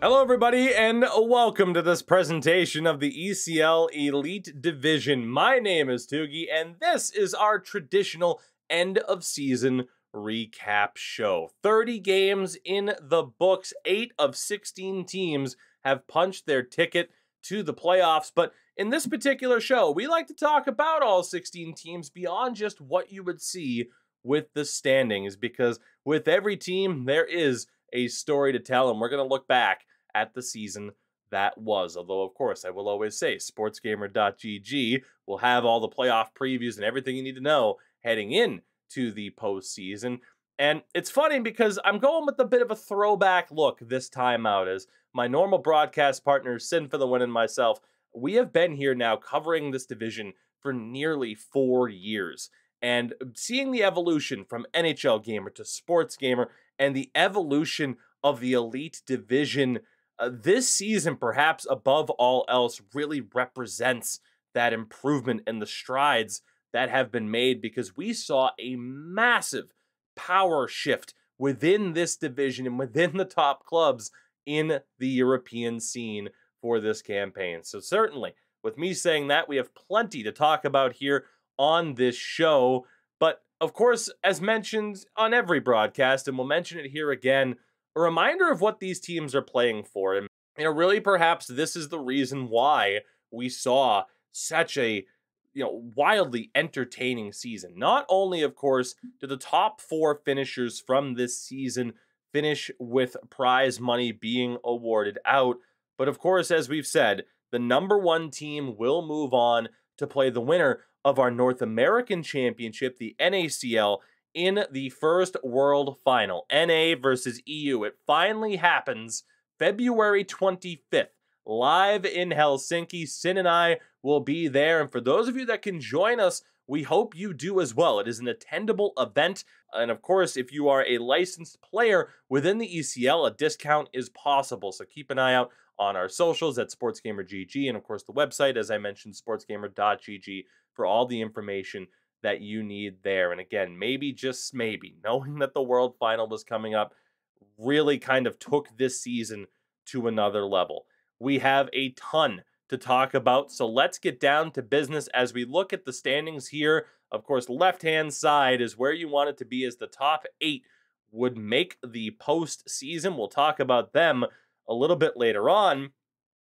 Hello everybody and welcome to this presentation of the ECL Elite Division. My name is Tougie and this is our traditional end of season recap show. 30 games in the books, 8 of 16 teams have punched their ticket to the playoffs, but in this particular show, we like to talk about all 16 teams beyond just what you would see with the standings, because with every team, there is a story to tell, and we're going to look back at the season that was. Although, of course, I will always say sportsgamer.gg will have all the playoff previews and everything you need to know heading in to the postseason. And it's funny because I'm going with a bit of a throwback look this time out, as my normal broadcast partner, Sin for the Win, and myself, we have been here now covering this division for nearly 4 years. And seeing the evolution from NHL Gamer to Sports Gamer and the evolution of the Elite Division, this season, perhaps above all else, really represents that improvement and the strides that have been made, because we saw a massive power shift within this division and within the top clubs in the European scene for this campaign. So certainly, with me saying that, we have plenty to talk about here on this show. But of course, as mentioned on every broadcast, and we'll mention it here again, a reminder of what these teams are playing for. And really, perhaps this is the reason why we saw such a wildly entertaining season. Not only, of course, do the top 4 finishers from this season finish with prize money being awarded out, but of course, as we've said, the number 1 team will move on to play the winner of our North American Championship, the NACL, in the first World Final, NA versus EU. It finally happens February 25th, live in Helsinki. Sin and I will be there, and for those of you that can join us, we hope you do as well. It is an attendable event, and of course, if you are a licensed player within the ECL, a discount is possible, so keep an eye out on our socials at SportsGamerGG, and of course the website, as I mentioned, sportsgamer.gg, for all the information that you need there. And again, maybe, just maybe, knowing that the World Final was coming up really kind of took this season to another level. We have a ton to talk about, so let's get down to business as we look at the standings here. Of course, left-hand side is where you want it to be, as the top 8 would make the postseason. We'll talk about them a little bit later on,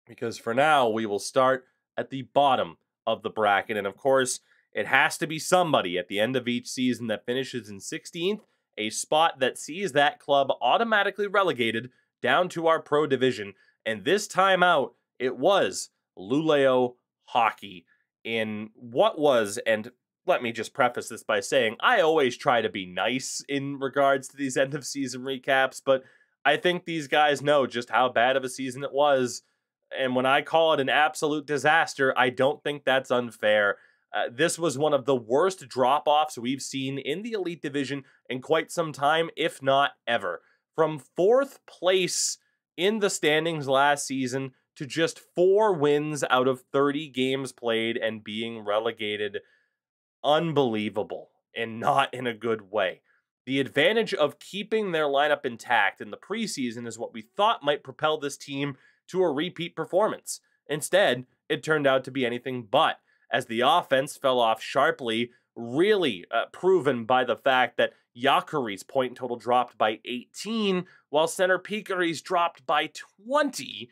because for now, we will start at the bottom of the bracket. And of course, it has to be somebody at the end of each season that finishes in 16th, a spot that sees that club automatically relegated down to our pro division. And this time out, it was Luleå Hockey in what was, and let me just preface this by saying, I always try to be nice in regards to these end of season recaps, but I think these guys know just how bad of a season it was. And when I call it an absolute disaster, I don't think that's unfair. This was one of the worst drop-offs we've seen in the Elite Division in quite some time, if not ever. From 4th place in the standings last season to just 4 wins out of 30 games played and being relegated. Unbelievable, and not in a good way. The advantage of keeping their lineup intact in the preseason is what we thought might propel this team to a repeat performance. Instead, it turned out to be anything but, as the offense fell off sharply, really proven by the fact that Jakari's point total dropped by 18, while center Pikari's dropped by 20,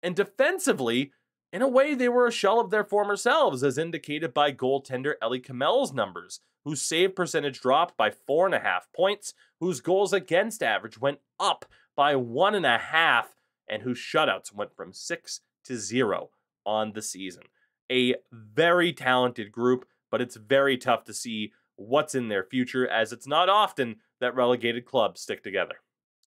and defensively, in a way, they were a shell of their former selves, as indicated by goaltender Eli Kamel's numbers, whose save percentage dropped by 4.5 points, whose goals against average went up by 1.5, and whose shutouts went from 6 to 0 on the season. A very talented group, but it's very tough to see what's in their future, as it's not often that relegated clubs stick together.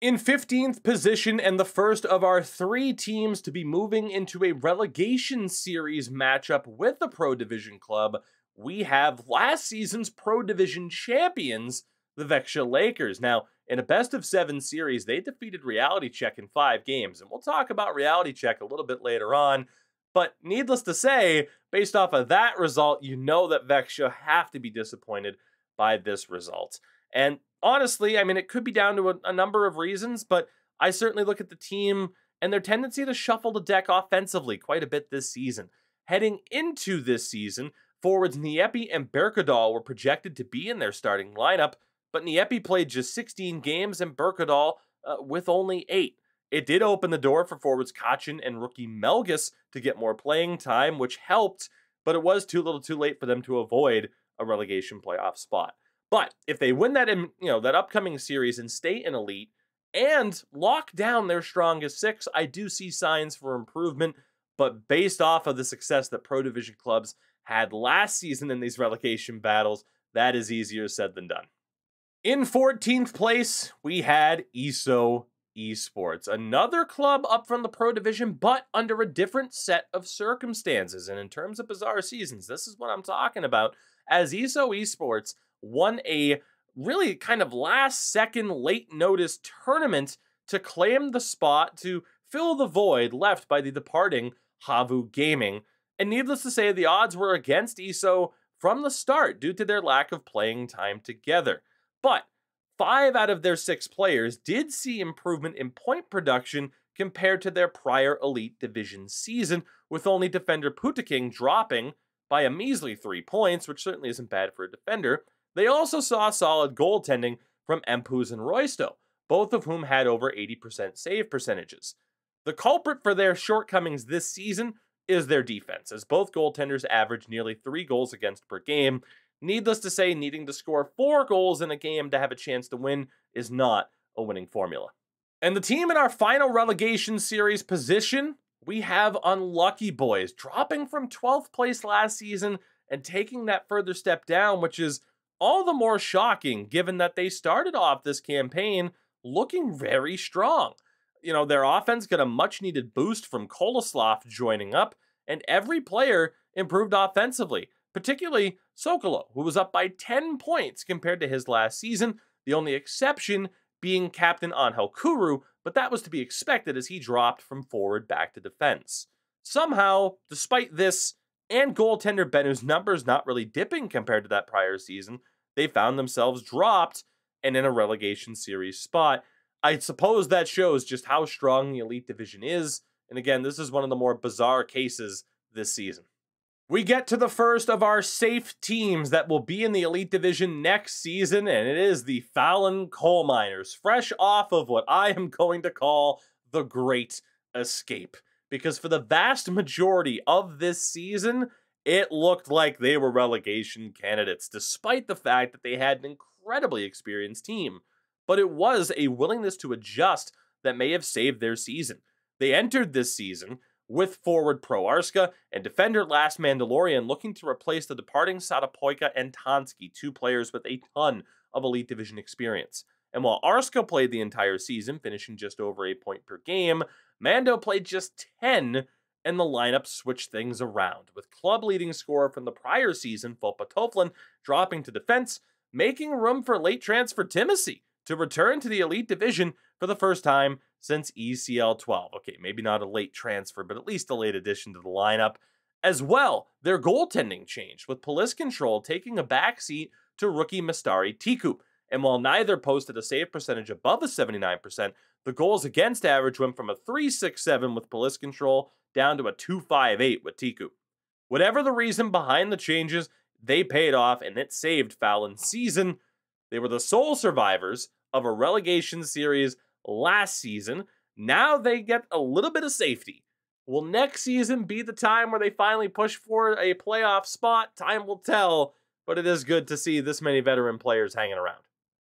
In 15th position, and the first of our 3 teams to be moving into a relegation series matchup with the Pro Division club, we have last season's Pro Division champions, the Växjö Lakers. Now, in a best-of-7 series, they defeated Reality Check in 5 games, and we'll talk about Reality Check a little bit later on. But needless to say, based off of that result, you know that Växjö have to be disappointed by this result. And honestly, I mean, it could be down to a number of reasons, but I certainly look at the team and their tendency to shuffle the deck offensively quite a bit this season. Heading into this season, forwards Niepi and Berkedal were projected to be in their starting lineup, but Niepi played just 16 games and Berkedal with only 8. It did open the door for forwards Kachin and rookie Melgus to get more playing time, which helped, but it was too little too late for them to avoid a relegation playoff spot. But if they win that that upcoming series and stay in Elite and lock down their strongest 6, I do see signs for improvement, but based off of the success that Pro Division clubs had last season in these relegation battles, that is easier said than done. In 14th place, we had ZSC Esports, another club up from the Pro Division, but under a different set of circumstances. And in terms of bizarre seasons, this is what I'm talking about, as ZSC Esports won a really kind of last-second late-notice tournament to claim the spot to fill the void left by the departing Havu Gaming. And needless to say, the odds were against ZSC from the start due to their lack of playing time together. But 5 out of their 6 players did see improvement in point production compared to their prior Elite Division season, with only defender Putaking dropping by a measly 3 points, which certainly isn't bad for a defender. They also saw solid goaltending from Empus and Roysto, both of whom had over 80% save percentages. The culprit for their shortcomings this season is their defense, as both goaltenders averaged nearly 3 goals against per game. Needless to say, needing to score 4 goals in a game to have a chance to win is not a winning formula. And the team in our final relegation series position, we have Unlucky Boys, dropping from 12th place last season and taking that further step down, which is all the more shocking given that they started off this campaign looking very strong. Their offense got a much-needed boost from Koloslav joining up, and every player improved offensively, particularly Sokolo, who was up by 10 points compared to his last season, the only exception being captain Angel Kuru, but that was to be expected as he dropped from forward back to defense. Somehow, despite this and goaltender Benu's numbers not really dipping compared to that prior season, they found themselves dropped and in a relegation series spot. I suppose that shows just how strong the Elite Division is, and again, this is one of the more bizarre cases this season. We get to the first of our safe teams that will be in the Elite Division next season, and it is the Falun Coal Miners, fresh off of what I am going to call the Great Escape. Because for the vast majority of this season, it looked like they were relegation candidates, despite the fact that they had an incredibly experienced team. But it was a willingness to adjust that may have saved their season. They entered this season with forward Pro Arska and defender Last Mandalorian looking to replace the departing Satapoika and Tansky, 2 players with a ton of Elite Division experience. And while Arska played the entire season, finishing just over a point per game, Mando played just 10, and the lineup switched things around, with club leading scorer from the prior season, Fopa Toflin, dropping to defense, making room for late transfer Timothy to return to the Elite Division for the first time since ECL 12. Okay, maybe not a late transfer, but at least a late addition to the lineup. As well, their goaltending changed, with Police Control taking a backseat to rookie Mastari Tiku. And while neither posted a save percentage above a 79%, the goals against average went from a 3.67 with Police Control down to a 2.58 with Tiku. Whatever the reason behind the changes, they paid off and it saved Falun's season. They were the sole survivors of a relegation series last season. Now they get a little bit of safety. Will next season be the time where they finally push for a playoff spot? Time will tell, but it is good to see this many veteran players hanging around.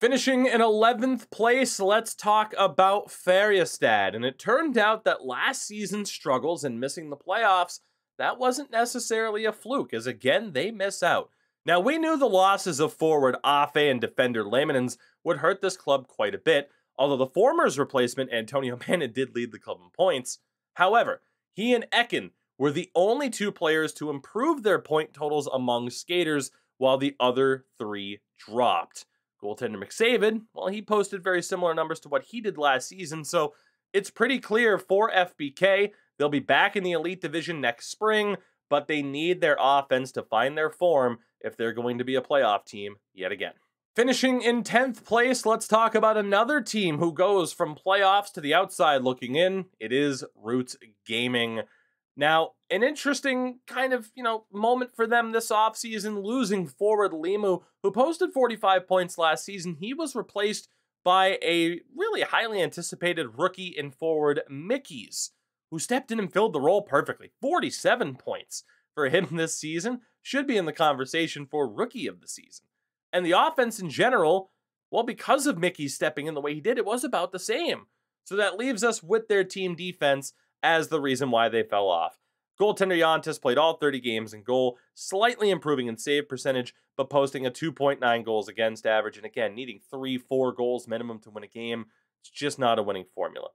Finishing in 11th place, let's talk about Färjestad. And it turned out that last season's struggles and missing the playoffs, that wasn't necessarily a fluke, as again, they miss out. Now, we knew the losses of forward Afe and defender Lemanens would hurt this club quite a bit, although the former's replacement, Antonio Mann, did lead the club in points. However, he and Ekin were the only 2 players to improve their point totals among skaters, while the other 3 dropped. Goaltender McSavid, well, he posted very similar numbers to what he did last season, so it's pretty clear for FBK, they'll be back in the Elite Division next spring, but they need their offense to find their form if they're going to be a playoff team yet again. Finishing in 10th place, let's talk about another team who goes from playoffs to the outside looking in. It is Roots Gaming. Now, an interesting kind of, moment for them this offseason, losing forward Limu, who posted 45 points last season. He was replaced by a really highly anticipated rookie in forward Mickey's, who stepped in and filled the role perfectly. 47 points for him this season. Should be in the conversation for rookie of the season. And the offense in general, well, because of Mickey stepping in the way he did, it was about the same. So that leaves us with their team defense as the reason why they fell off. Goaltender Yantis played all 30 games in goal, slightly improving in save percentage, but posting a 2.9 goals against average. And again, needing 3-4 goals minimum to win a game. It's just not a winning formula.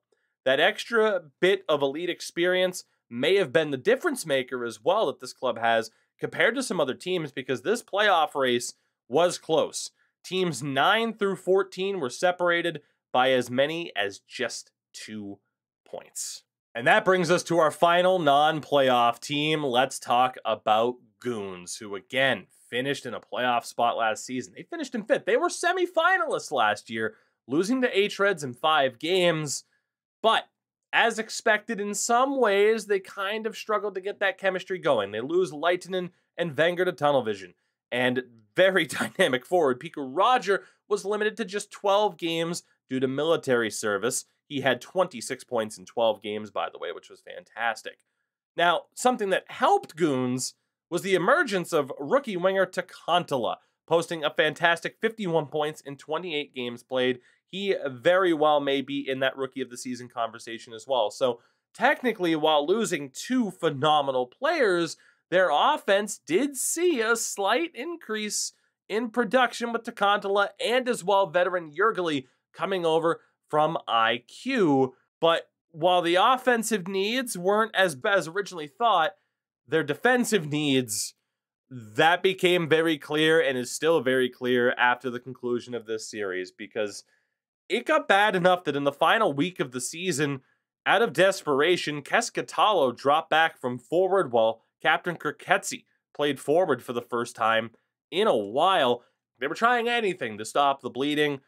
That extra bit of elite experience may have been the difference maker as well that this club has compared to some other teams, because this playoff race was close. Teams 9 through 14 were separated by as many as just 2 points. And that brings us to our final non-playoff team. Let's talk about GOONS, who again finished in a playoff spot last season. They finished in 5th. They were semifinalists last year, losing to hREDS in 5 games. But as expected, in some ways, they kind of struggled to get that chemistry going. They lose Leitinen and Wenger to tunnel vision. And very dynamic forward Pico Roger was limited to just 12 games due to military service. He had 26 points in 12 games, by the way, which was fantastic. Now, something that helped GOONS was the emergence of rookie winger Takantala, posting a fantastic 51 points in 28 games played. He very well may be in that rookie of the season conversation as well. So technically, while losing 2 phenomenal players, their offense did see a slight increase in production with Takantala and as well veteran Jurgeli coming over from IQ. But while the offensive needs weren't as originally thought, their defensive needs, that became very clear and is still very clear after the conclusion of this series, because it got bad enough that in the final week of the season, out of desperation, Keskatalo dropped back from forward while Captain Kirketsi played forward for the first time in a while. They were trying anything to stop the bleeding.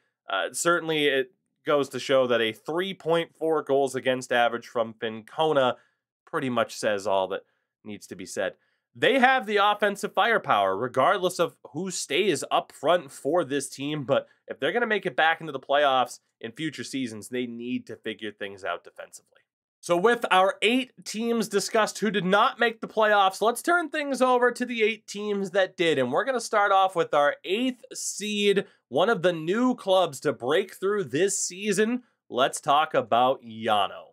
Certainly, it goes to show that a 3.4 goals against average from Fincona pretty much says all that needs to be said. They have the offensive firepower, regardless of who stays up front for this team. But if they're going to make it back into the playoffs in future seasons, they need to figure things out defensively. So with our 8 teams discussed who did not make the playoffs, let's turn things over to the 8 teams that did. And we're going to start off with our 8th seed, one of the new clubs to break through this season. Let's talk about JANO.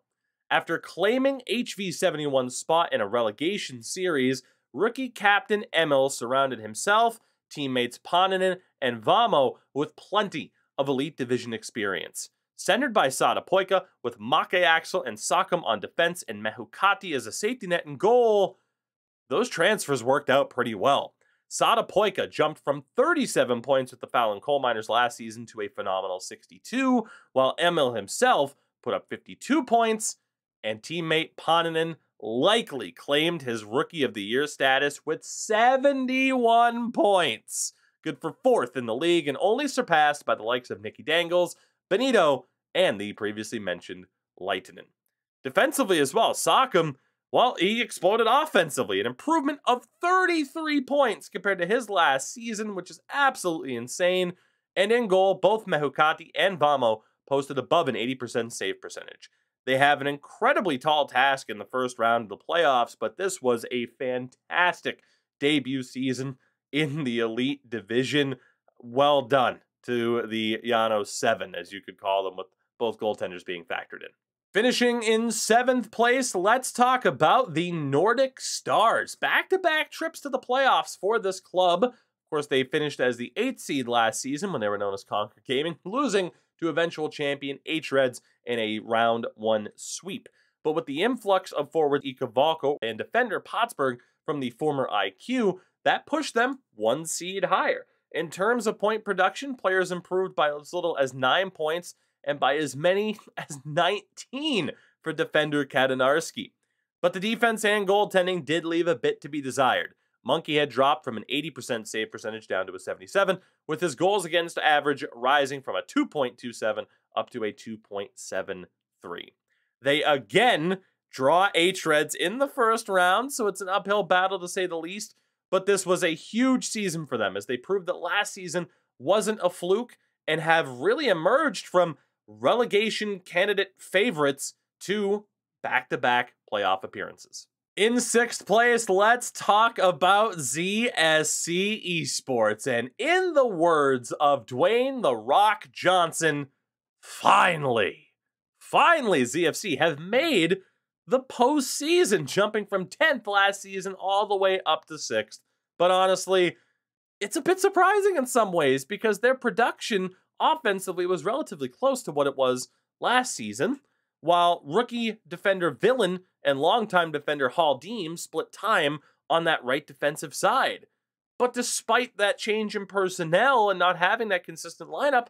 After claiming HV71's spot in a relegation series, rookie captain Emil surrounded himself, teammates Paninen and Vamo with plenty of elite division experience. Centered by Sada Poika, with Make Axel and Sakam on defense and Mehukati as a safety net and goal, those transfers worked out pretty well. Sada Poika jumped from 37 points with the Falun Coal Miners last season to a phenomenal 62, while Emil himself put up 52 points, and teammate Paninen likely claimed his Rookie of the Year status with 71 points. Good for 4th in the league and only surpassed by the likes of Nicky Dangles, Benito, and the previously mentioned Leitinen. Defensively as well, Sakam, well, he exploded offensively, an improvement of 33 points compared to his last season, which is absolutely insane. And in goal, both Mehukati and Vamo posted above an 80% save percentage. They have an incredibly tall task in the first round of the playoffs, but this was a fantastic debut season in the elite division. Well done to the JANO 7, as you could call them, with both goaltenders being factored in. Finishing in 7th place, let's talk about the Nordic Stars. Back-to-back trips to the playoffs for this club. Of course, they finished as the 8th seed last season when they were known as Conquer Gaming, losing to eventual champion hREDS in a round 1 sweep. But with the influx of forward Ikavalko and defender Pottsburg from the former IQ, that pushed them 1 seed higher. In terms of point production, players improved by as little as 9 points and by as many as 19 for defender Kadanarski. But the defense and goaltending did leave a bit to be desired. Monkey had dropped from an 80% save percentage down to a 77, with his goals against average rising from a 2.27 up to a 2.73. They again draw hREDS in the first round, so it's an uphill battle to say the least, but this was a huge season for them as they proved that last season wasn't a fluke and have really emerged from relegation candidate favorites to back-to-back playoff appearances. In 6th place, let's talk about ZSC Esports. And in the words of Dwayne "The Rock" Johnson, finally, ZFC have made the postseason, jumping from 10th last season all the way up to 6th. But honestly, it's a bit surprising in some ways because their production offensively was relatively close to what it was last season, while rookie defender Villain and longtime defender Hall Deem split time on that right defensive side. But despite that change in personnel and not having that consistent lineup,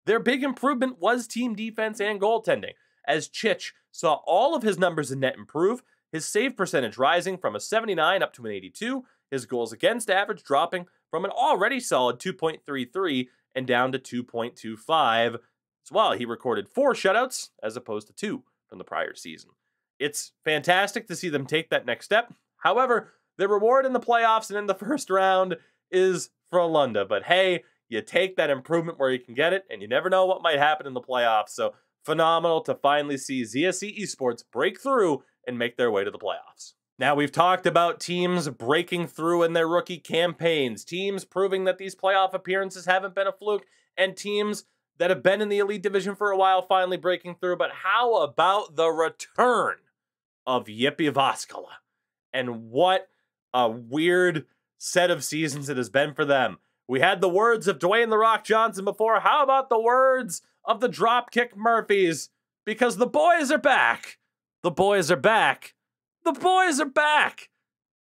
their big improvement was team defense and goaltending, as Chich saw all of his numbers in net improve, his save percentage rising from a 79 up to an 82, his goals against average dropping from an already solid 2.33 and down to 2.25. As well, he recorded 4 shutouts as opposed to 2 from the prior season. It's fantastic to see them take that next step. However, the reward in the playoffs and in the first round is Frölunda. But hey, you take that improvement where you can get it, and you never know what might happen in the playoffs. So phenomenal to finally see ZSC Esports break through and make their way to the playoffs. Now, we've talked about teams breaking through in their rookie campaigns, teams proving that these playoff appearances haven't been a fluke, and teams that have been in the elite division for a while finally breaking through. But how about the return of JYP Jyväskylä? And what a weird set of seasons it has been for them. We had the words of Dwayne "The Rock" Johnson before. How about the words of the Dropkick Murphys? Because the boys are back. The boys are back. The boys are back.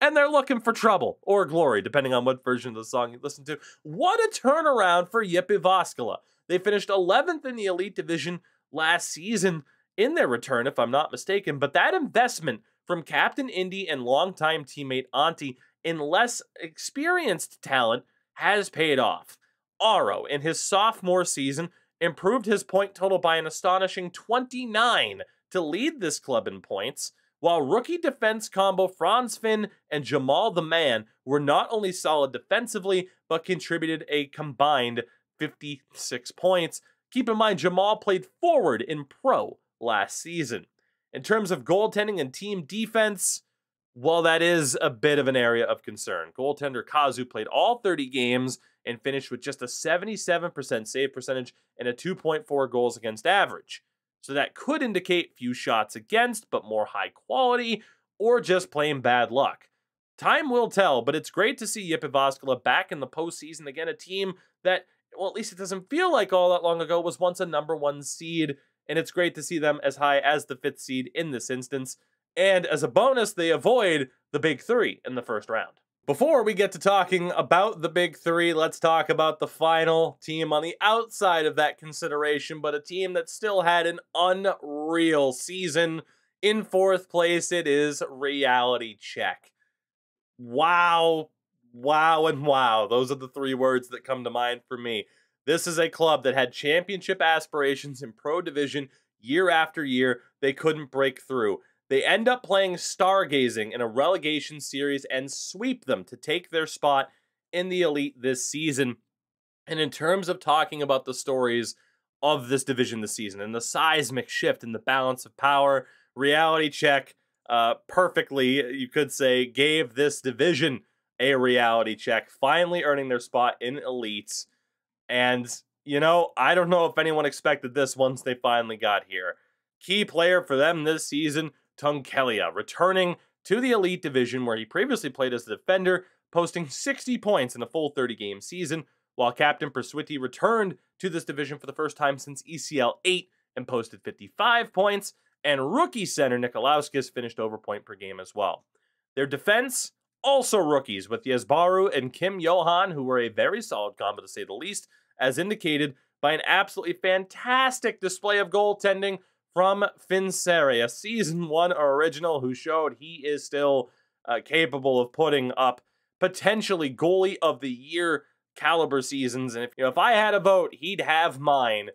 And they're looking for trouble or glory, depending on what version of the song you listen to. What a turnaround for JYP Jyväskylä. They finished 11th in the elite division last season in their return, if I'm not mistaken. But that investment from Captain Indy and longtime teammate Antti in less experienced talent has paid off. Aro, in his sophomore season, improved his point total by an astonishing 29 to lead this club in points, while rookie defense combo Franz Finn and Jamal the Man were not only solid defensively, but contributed a combined 56 points. Keep in mind, Jamal played forward in pro last season. In terms of goaltending and team defense, well, that is a bit of an area of concern. Goaltender Kazu played all 30 games and finished with just a 77% save percentage and a 2.4 goals against average. So that could indicate few shots against, but more high quality, or just plain bad luck. Time will tell, but it's great to see JYP Jyväskylä back in the postseason again, a team that, well, at least it doesn't feel like all that long ago, was once a #1 seed, and it's great to see them as high as the 5th seed in this instance. And as a bonus, they avoid the big 3 in the first round. Before we get to talking about the big 3, let's talk about the final team on the outside of that consideration, but a team that still had an unreal season. In 4th place, it is Reality Check. Wow, wow, and wow. Those are the 3 words that come to mind for me. This is a club that had championship aspirations in Pro Division year after year. They couldn't break through. They end up playing Stargazing in a relegation series and sweep them to take their spot in the elite this season. And in terms of talking about the stories of this division this season and the seismic shift in the balance of power, Reality Check perfectly, you could say, gave this division a reality check, finally earning their spot in elites. And, you know, I don't know if anyone expected this once they finally got here. Key player for them this season, Tunkelia, returning to the elite division where he previously played as a defender, posting 60 points in a full 30-game season, while Captain Perswiti returned to this division for the first time since ECL 8 and posted 55 points, and rookie center Nikolauskas finished over point per game as well. Their defense, also rookies, with Jesbaru and Kim Johan, who were a very solid combo to say the least, as indicated by an absolutely fantastic display of goaltending from Finsere, a Season 1 original who showed he is still capable of putting up potentially goalie of the year caliber seasons. And if I had a vote, he'd have mine.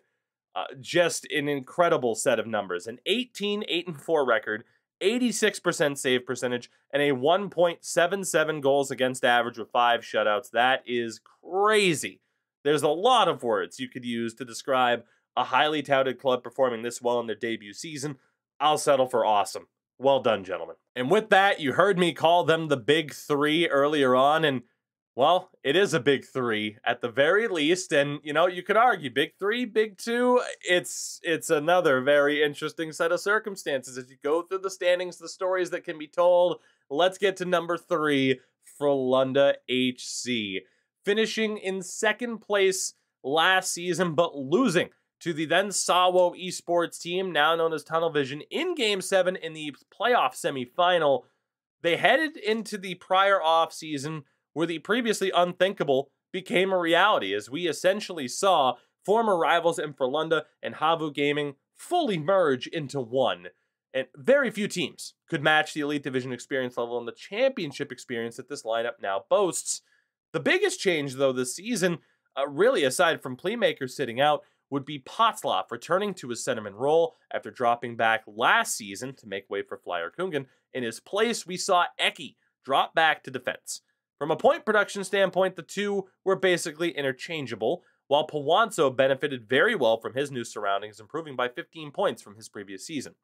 Just an incredible set of numbers. An 18-8-4 record, 86% save percentage, and a 1.77 goals against average with 5 shutouts. That is crazy. There's a lot of words you could use to describe a highly touted club performing this well in their debut season. I'll settle for awesome. Well done, gentlemen. And with that, you heard me call them the Big Three earlier on, and well, it is a big 3 at the very least, and you could argue big 3, big 2. It's another very interesting set of circumstances as you go through the standings, the stories that can be told. Let's get to number 3, Frölunda HC, finishing in second place last season, but losing to the then ZSC Esports team, now known as Tunnel Vision, in Game 7 in the playoff semifinal. They headed into the prior offseason where the previously unthinkable became a reality, as we essentially saw former rivals in Frölunda and Havu Gaming fully merge into one. And very few teams could match the Elite Division experience level and the championship experience that this lineup now boasts. The biggest change, though, this season, really aside from Playmaker sitting out, would be Potzloff returning to his centerman role after dropping back last season to make way for Flyer Kungen. In his place, we saw Eki drop back to defense. From a point production standpoint, the two were basically interchangeable, while Pawanzo benefited very well from his new surroundings, improving by 15 points from his previous season.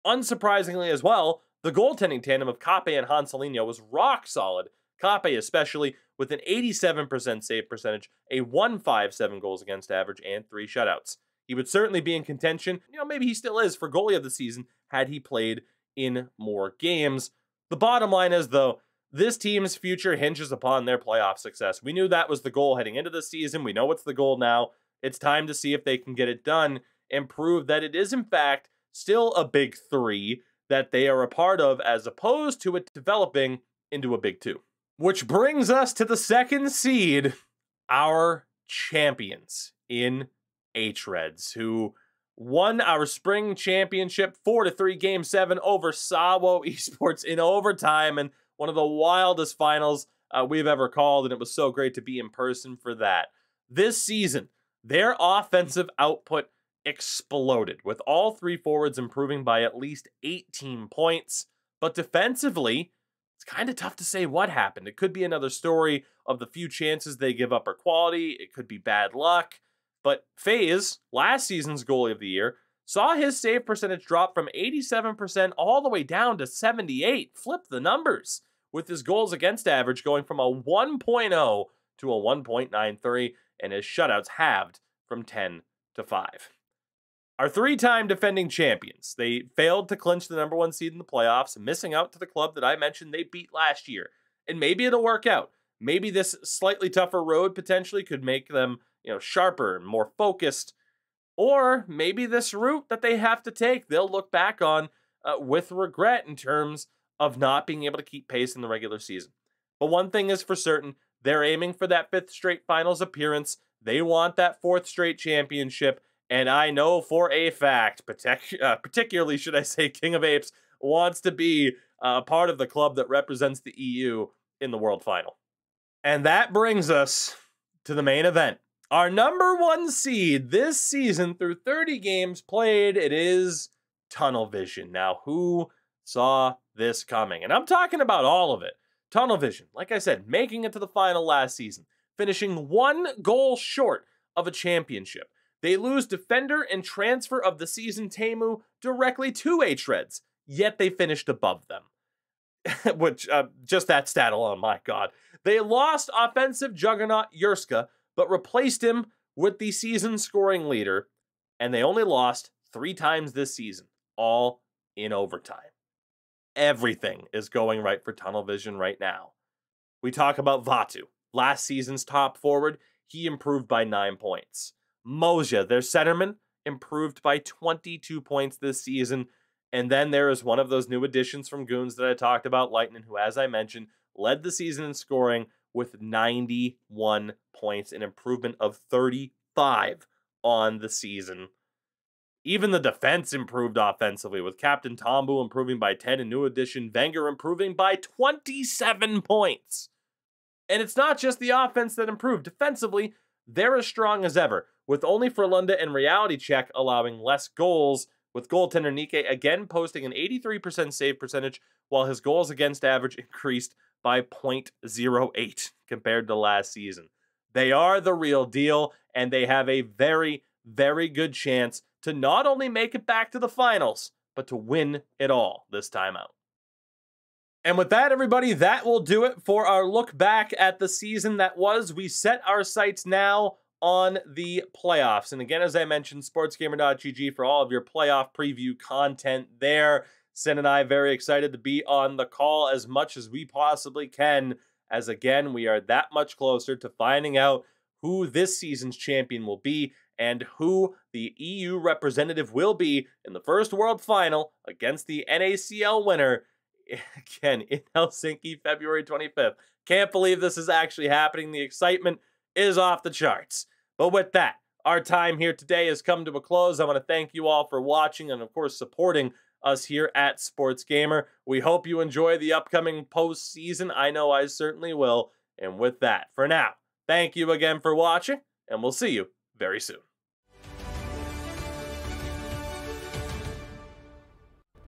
Unsurprisingly as well, the goaltending tandem of Kape and Hanselinho was rock solid, Kape especially with an 87% save percentage, a 1.57 goals against average, and 3 shutouts. He would certainly be in contention, maybe he still is, for goalie of the season had he played in more games. The bottom line is, though, this team's future hinges upon their playoff success. We knew that was the goal heading into the season. We know what's the goal now. It's time to see if they can get it done and prove that it is, in fact, still a big 3 that they are a part of, as opposed to it developing into a big 2. Which brings us to the second seed, our champions in hREDS, who won our spring championship 4-3 Game 7 over ZSC Esports in overtime, and one of the wildest finals we've ever called, and it was so great to be in person for that. This season, their offensive output exploded, with all 3 forwards improving by at least 18 points. But defensively, it's kind of tough to say what happened. It could be another story of the few chances they give up are quality. It could be bad luck. But FaZe, last season's goalie of the year, saw his save percentage drop from 87% all the way down to 78. Flip the numbers, with his goals against average going from a 1.0 to a 1.93, and his shutouts halved from 10 to 5. Our 3-time defending champions, they failed to clinch the number 1 seed in the playoffs, missing out to the club that I mentioned they beat last year. And maybe it'll work out. Maybe this slightly tougher road potentially could make them, sharper and more focused. Or maybe this route that they have to take, they'll look back on with regret in terms of not being able to keep pace in the regular season. But one thing is for certain, they're aiming for that 5th straight finals appearance. They want that 4th straight championship. And I know for a fact, particularly, should I say, King of Apes wants to be part of the club that represents the EU in the World Final. And that brings us to the main event. Our number 1 seed this season through 30 games played, it is Tunnel Vision. Now, who saw this coming? And I'm talking about all of it. Tunnel Vision, like I said, making it to the final last season, finishing 1 goal short of a championship. They lose defender and transfer of the season Teemu directly to hREDS, yet they finished above them. Which, just that stat alone, my God. They lost offensive juggernaut Yurska, but replaced him with the season scoring leader, and they only lost 3 times this season, all in overtime. Everything is going right for Tunnel Vision right now. We talk about Vatu, last season's top forward. He improved by 9 points. Moja, their centerman, improved by 22 points this season. And then there is one of those new additions from GOONS that I talked about, Lightning, who, as I mentioned, led the season in scoring with 91 points, an improvement of 35 on the season. Even the defense improved offensively, with Captain Tombu improving by 10 and new addition Wenger improving by 27 points. And it's not just the offense that improved. Defensively, they're as strong as ever, with only Frölunda and Reality Check allowing less goals, with goaltender Nikke again posting an 83% save percentage, while his goals against average increased by .08 compared to last season. They are the real deal, and they have a very, very good chance to not only make it back to the finals, but to win it all this time out. And with that, everybody, that will do it for our look back at the season that was. We set our sights now on the playoffs. And again, as I mentioned, sportsgamer.gg for all of your playoff preview content there. Sin and I very excited to be on the call as much as we possibly can, as again, we are that much closer to finding out who this season's champion will be and who the EU representative will be in the first World Final against the NACL winner, again, in Helsinki, February 25th. Can't believe this is actually happening. The excitement is off the charts. But with that, our time here today has come to a close. I want to thank you all for watching and, of course, supporting us here at Sports Gamer. We hope you enjoy the upcoming postseason. I know I certainly will. And with that, for now, thank you again for watching, and we'll see you very soon.